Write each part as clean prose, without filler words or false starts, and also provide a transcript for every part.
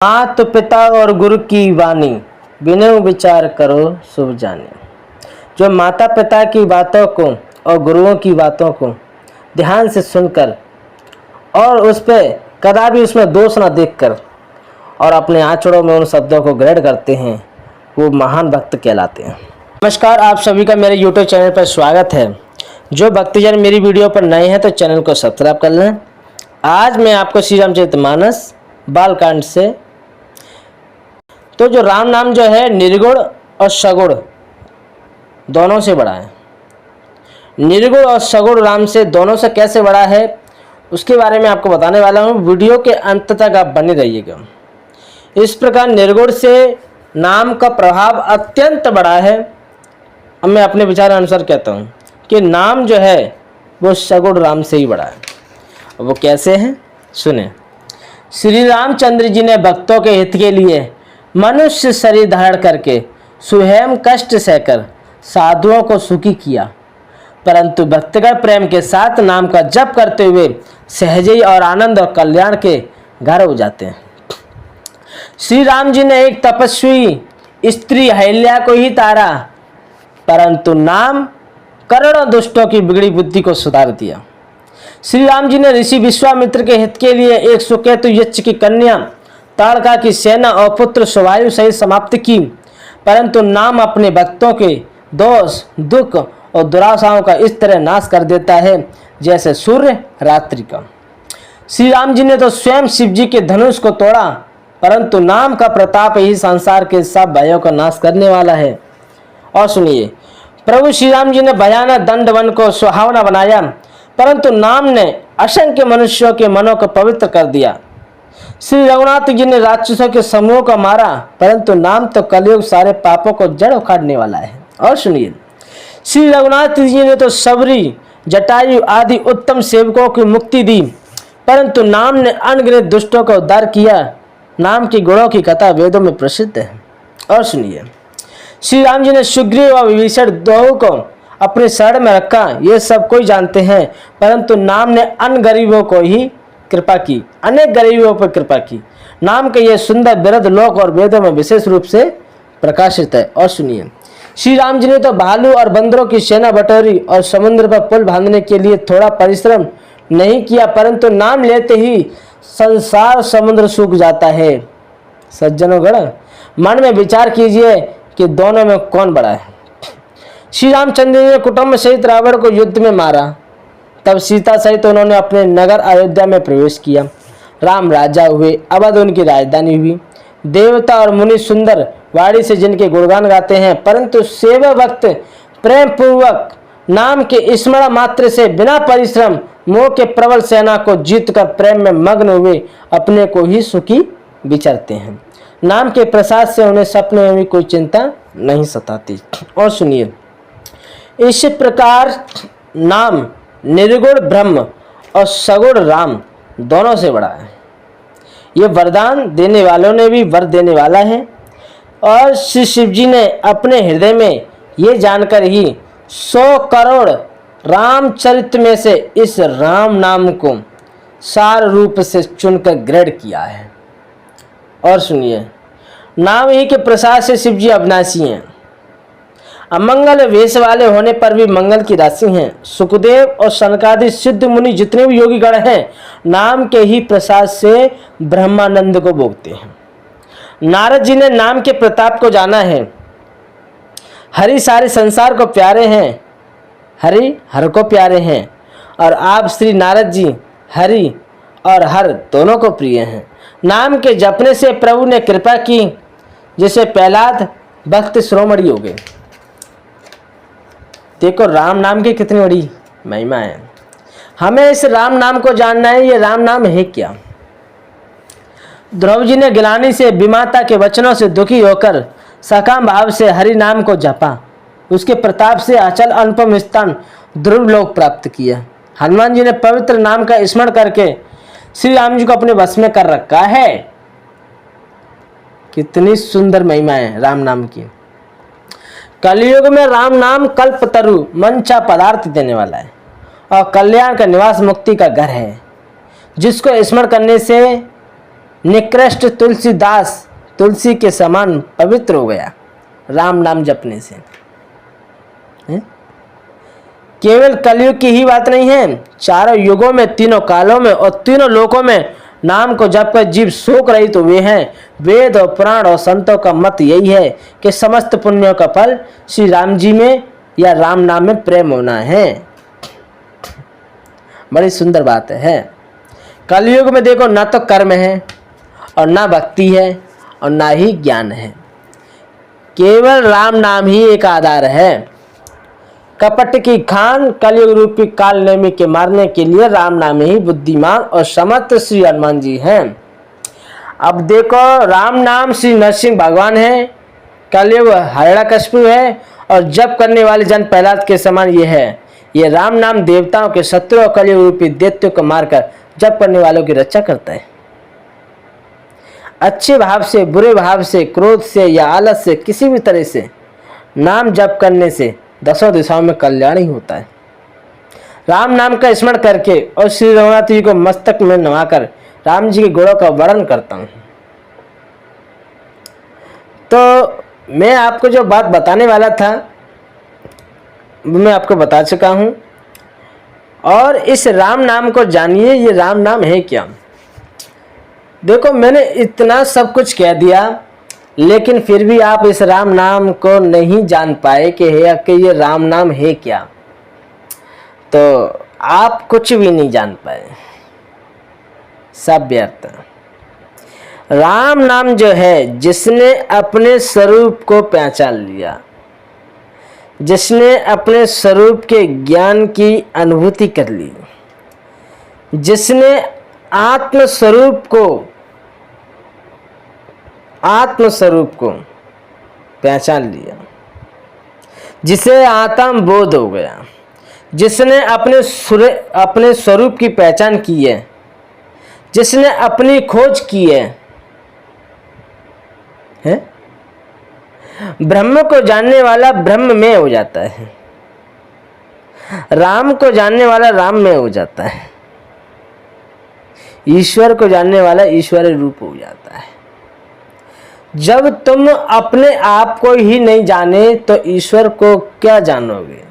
मात पिता और गुरु की वाणी बिनु विचार करो शुभ जाने। जो माता पिता की बातों को और गुरुओं की बातों को ध्यान से सुनकर और उस पर कदापि उसमें दोष न देखकर और अपने आंचड़ों में उन शब्दों को ग्रहण करते हैं, वो महान भक्त कहलाते हैं। नमस्कार, आप सभी का मेरे YouTube चैनल पर स्वागत है। जो भक्तजन मेरी वीडियो पर नए हैं तो चैनल को सब्सक्राइब कर लें। आज मैं आपको श्री रामचरितमानस बालकांड से तो जो राम नाम जो है निर्गुण और सगुण दोनों से बड़ा है। निर्गुण और सगुण राम से दोनों से कैसे बड़ा है उसके बारे में आपको बताने वाला हूँ। वीडियो के अंत तक आप बने रहिएगा। इस प्रकार निर्गुण से नाम का प्रभाव अत्यंत बड़ा है। अब मैं अपने विचार अनुसार कहता हूँ कि नाम जो है वो सगुण राम से ही बड़ा है। वो कैसे है सुने। श्री रामचंद्र जी ने भक्तों के हित के लिए मनुष्य शरीर धारण करके स्वयं कष्ट सहकर साधुओं को सुखी किया, परंतु भक्तगण प्रेम के साथ नाम का जप करते हुए सहजई और आनंद और कल्याण के घर हो जाते हैं। श्री राम जी ने एक तपस्वी स्त्री अहिल्या को ही तारा, परंतु नाम करोड़ों दुष्टों की बिगड़ी बुद्धि को सुधार दिया। श्री राम जी ने ऋषि विश्वामित्र के हित के लिए एक सुकेतु यक्ष की कन्या ताड़का की सेना और पुत्र सुवायु सहित समाप्त की, परंतु नाम अपने भक्तों के दोष दुख और दुराशाओं का इस तरह नाश कर देता है जैसे सूर्य रात्रि का। श्री राम जी ने तो स्वयं शिव जी के धनुष को तोड़ा, परंतु नाम का प्रताप ही संसार के सब भयों का नाश करने वाला है। और सुनिए, प्रभु श्री राम जी ने भयानक दंड वन को सुहावना बनाया, परंतु नाम ने असंख्य मनुष्यों के मनों को पवित्र कर दिया। श्री रघुनाथ जी ने राक्षसों के समूह को मारा, परंतु नाम तो कलयुग सारे पापों को जड़ उखाड़ने वाला है। और सुनिए, श्री रघुनाथ जी ने तो सबरी जटायु आदि उत्तम सेवकों की मुक्ति दी, परंतु नाम ने अनगिनत दुष्टों का उद्धार किया। नाम की गुणों की कथा वेदों में प्रसिद्ध है। और सुनिए, श्री राम जी ने सुग्रीव और विभीषण दोनों को अपने शरण में रखा, ये सब कोई जानते हैं, परंतु नाम ने अन्य गरीबों को ही कृपा की, अनेक गरीबों पर कृपा की। नाम के ये सुंदर बिरध लोक और वेदों में विशेष रूप से प्रकाशित है। और सुनिए, श्री राम जी ने तो भालू और बंदरों की सेना बटोरी और समुद्र पर पुल बांधने के लिए थोड़ा परिश्रम नहीं किया, परंतु नाम लेते ही संसार समुद्र सूख जाता है। सज्जनोगण, मन में विचार कीजिए कि दोनों में कौन बड़ा है। श्री रामचंद्र जी ने कुटुंब सहित रावण को युद्ध में मारा, तब सीता सहित उन्होंने अपने नगर अयोध्या में प्रवेश किया। राम राजा हुए, अवध उनकी राजधानी हुई। देवता और मुनि सुंदर वाणी से जिनके गुणगान गाते हैं, परंतु सेवा वक्त प्रेम पूर्वक नाम के स्मरण मात्र से बिना परिश्रम मोह के प्रबल सेना को जीतकर प्रेम में मग्न हुए अपने को ही सुखी विचरते हैं। नाम के प्रसाद से उन्हें सपने में भी कोई चिंता नहीं सताती। और सुनिए, इस प्रकार नाम निर्गुण ब्रह्म और सगुण राम दोनों से बड़ा है। ये वरदान देने वालों ने भी वर देने वाला है। और श्री शिव जी ने अपने हृदय में ये जानकर ही 100 करोड़ रामचरित में से इस राम नाम को सार रूप से चुनकर ग्रहण किया है। और सुनिए, नाम ही के प्रसाद से शिव जी अविनाशी हैं। अमंगल वेश वाले होने पर भी मंगल की राशि हैं। सुखदेव और सनकादि सिद्ध मुनि जितने भी योगी गण हैं, नाम के ही प्रसाद से ब्रह्मानंद को भोगते हैं। नारद जी ने नाम के प्रताप को जाना है। हरि सारे संसार को प्यारे हैं, हरि हर को प्यारे हैं, और आप श्री नारद जी हरि और हर दोनों को प्रिय हैं। नाम के जपने से प्रभु ने कृपा की, जैसे प्रहलाद भक्त शिरोमणि हो गए। देखो राम नाम की कितनी बड़ी महिमा है। हमें इस राम नाम को जानना है, ये राम नाम है क्या। ध्रुव जी ने गिलानी से विमाता के वचनों से दुखी होकर सकाम भाव से हरि नाम को जपा, उसके प्रताप से अचल अनुपम स्थान ध्रुव लोक प्राप्त किया। हनुमान जी ने पवित्र नाम का स्मरण करके श्री राम जी को अपने वश में कर रखा है। कितनी सुंदर महिमा है राम नाम की। कलयुग में राम नाम कल्पतरु मंचा पदार्थ देने वाला है और कल्याण का निवास मुक्ति का घर है। जिसको स्मरण करने से निकृष्ट तुलसीदास तुलसी के समान पवित्र हो गया राम नाम जपने से। केवल कलयुग की ही बात नहीं है, चारों युगों में, तीनों कालों में और तीनों लोकों में नाम को जप कर जीव शोक रहित तो हुए हैं। वेद और पुराण और संतों का मत यही है कि समस्त पुण्यों का फल श्री राम जी में या राम नाम में प्रेम होना है। बड़ी सुंदर बात है। कलयुग में देखो, ना तो कर्म है और ना भक्ति है और ना ही ज्ञान है, केवल राम नाम ही एक आधार है। कपट की खान कलयुग रूपी काल नेमी के मारने के लिए राम नाम ही बुद्धिमान और समर्थ श्री हनुमान जी हैं। अब देखो, राम नाम श्री नरसिंह भगवान है, कलयुग हिरण्यकशिपु है और जप करने वाले जन प्रहलाद के समान ये है। ये राम नाम देवताओं के शत्रु और कलयुग रूपी दैत्यों को मारकर जप करने वालों की रक्षा करता है। अच्छे भाव से, बुरे भाव से, क्रोध से या आलस से, किसी भी तरह से नाम जप करने से दसों दिशाओं में कल्याण ही होता है। राम नाम का स्मरण करके और श्री रघुनाथ जी को मस्तक में नवाकर राम जी के गुणों का वर्णन करता हूँ। तो मैं आपको जो बात बताने वाला था वो मैं आपको बता चुका हूँ। और इस राम नाम को जानिए, ये राम नाम है क्या। देखो, मैंने इतना सब कुछ कह दिया, लेकिन फिर भी आप इस राम नाम को नहीं जान पाए कि ये राम नाम है क्या, तो आप कुछ भी नहीं जान पाए, सब व्यर्थ। राम नाम जो है, जिसने अपने स्वरूप को पहचान लिया, जिसने अपने स्वरूप के ज्ञान की अनुभूति कर ली, जिसने आत्म स्वरूप को पहचान लिया, जिसे आत्म बोध हो गया, जिसने अपने स्वरूप की पहचान की है, जिसने अपनी खोज की है, ब्रह्म को जानने वाला ब्रह्म में हो जाता है, राम को जानने वाला राम में हो जाता है, ईश्वर को जानने वाला ईश्वर रूप हो जाता है। जब तुम अपने आप को ही नहीं जाने तो ईश्वर को क्या जानोगे।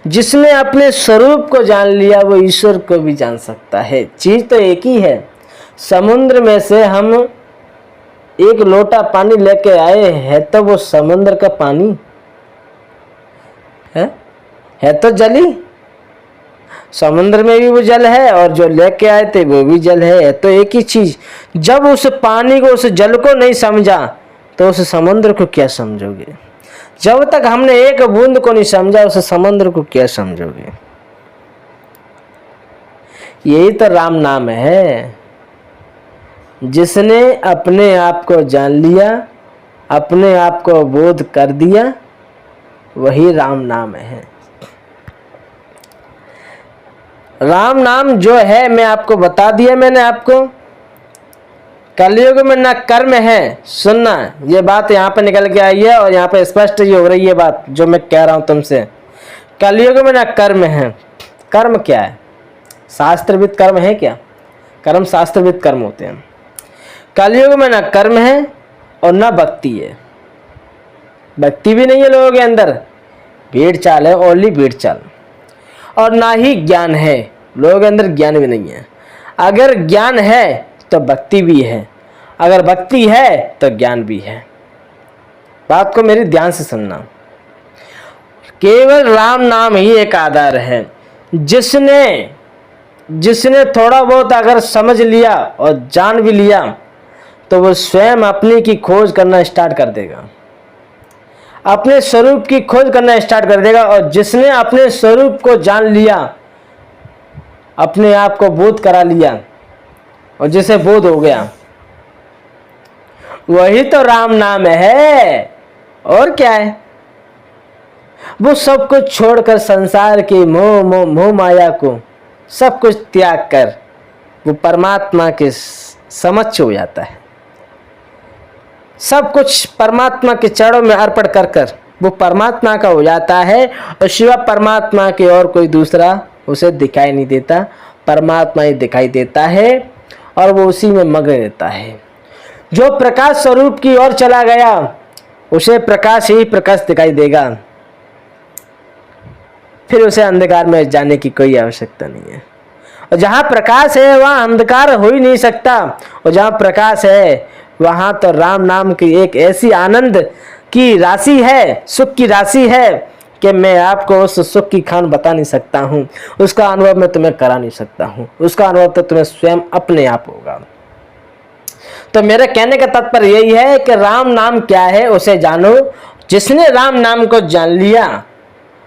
जिसने अपने स्वरूप को जान लिया वो ईश्वर को भी जान सकता है। चीज तो एक ही है। समुद्र में से हम एक लोटा पानी लेके आए हैं तो वो समुद्र का पानी है तो जल ही। समुद्र में भी वो जल है और जो लेके आए थे वो भी जल है, तो एक ही चीज। जब उस पानी को, उस जल को नहीं समझा तो उस समुद्र को क्या समझोगे। जब तक हमने एक बूंद को नहीं समझा उस समुद्र को क्या समझोगे। यही तो राम नाम है। जिसने अपने आप को जान लिया, अपने आप को बोध कर दिया, वही राम नाम है। राम नाम जो है मैं आपको बता दिया मैंने आपको। कलयुग में ना कर्म है, सुनना ये बात यहाँ पे निकल के आई है और यहाँ पे स्पष्ट ही हो रही है बात जो मैं कह रहा हूँ तुमसे। कलयुग में ना कर्म है। कर्म क्या है? शास्त्रविद कर्म है क्या? कर्म शास्त्रविद कर्म होते हैं। कलयुग में ना कर्म है और ना भक्ति है। भक्ति भी नहीं है लोगों के अंदर, भेड़ चाल है, ओनली भेड़ चाल। और ना ही ज्ञान है, लोगों के अंदर ज्ञान भी नहीं है। अगर ज्ञान है तो भक्ति भी है, अगर भक्ति है तो ज्ञान भी है। बात को मेरी ध्यान से सुनना। केवल राम नाम ही एक आधार है। जिसने थोड़ा बहुत अगर समझ लिया और जान भी लिया तो वो स्वयं अपने की खोज करना स्टार्ट कर देगा, अपने स्वरूप की खोज करना स्टार्ट कर देगा। और जिसने अपने स्वरूप को जान लिया, अपने आप को बोध करा लिया और जिसे बोध हो गया, वही तो राम नाम है। और क्या है? वो सब कुछ छोड़कर संसार के मोह माया को सब कुछ त्याग कर वो परमात्मा के समक्ष हो जाता है। सब कुछ परमात्मा के चरणों में अर्पण कर कर वो परमात्मा का हो जाता है और शिवा परमात्मा के और कोई दूसरा उसे दिखाई नहीं देता, परमात्मा ही दिखाई देता है। और वो उसी में मग्न रहता है। जो प्रकाश स्वरूप की ओर चला गया उसे प्रकाश ही प्रकाश दिखाई देगा, फिर उसे अंधकार में जाने की कोई आवश्यकता नहीं है। और जहां प्रकाश है वहां अंधकार हो ही नहीं सकता, और जहां प्रकाश है वहां तो राम नाम की एक ऐसी आनंद की राशि है, सुख की राशि है कि मैं आपको उस सुख की खान बता नहीं सकता हूं। उसका अनुभव मैं तुम्हें करा नहीं सकता हूं, उसका अनुभव तो तुम्हें स्वयं अपने आप होगा। तो मेरे कहने का तात्पर्य यही है कि राम नाम क्या है उसे जानो। जिसने राम नाम को जान लिया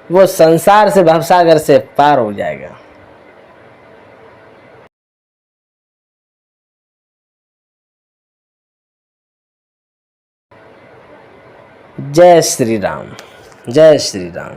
वो संसार से, भवसागर से पार हो जाएगा। जय श्री राम, जय श्री राम।